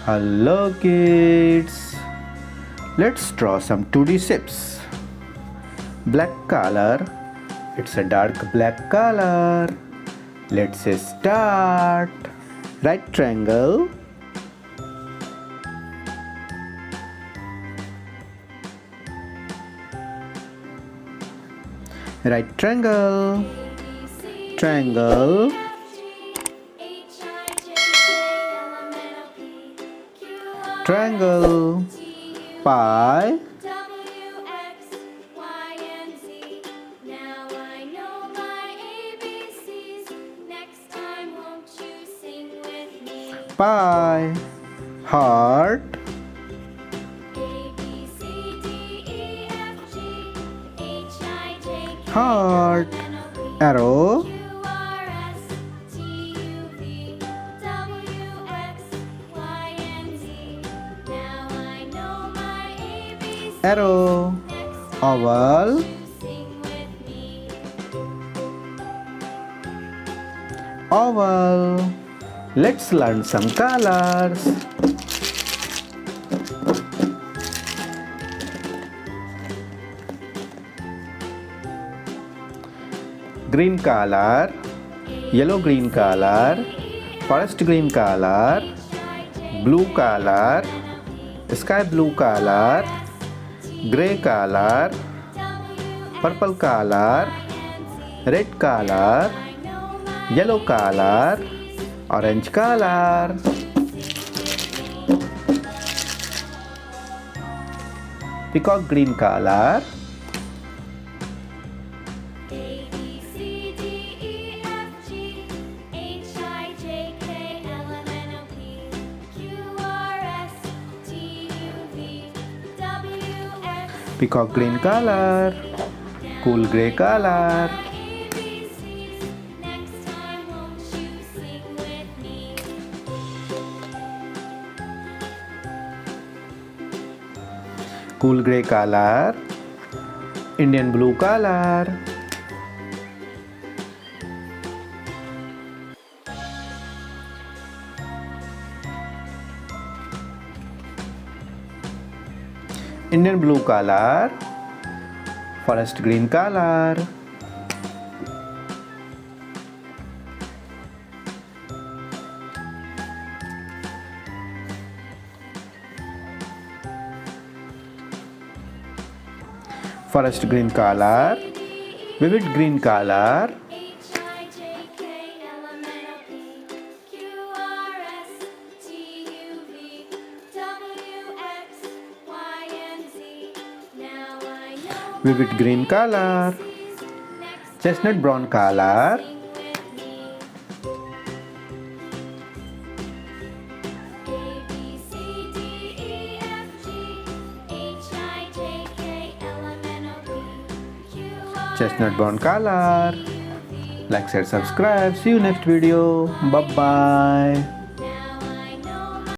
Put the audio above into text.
Hello kids, let's draw some 2D shapes. Black color, it's a dark black color. Let's start. Right triangle, right triangle, triangle, triangle, pi, pi, heart, heart, arrow, arrow, oval, oval. Let's learn some colors. Green color, yellow green color, forest green color, blue color, sky blue color, gray color, purple color, red color, yellow color, orange color. Peacock green color, peacock green color, cool gray color, cool gray color, Indian blue color, Indian blue color, forest green color, forest green color, vivid green color, vivid green color, chestnut brown color, chestnut brown color. Like, share, subscribe. See you next video. Bye bye.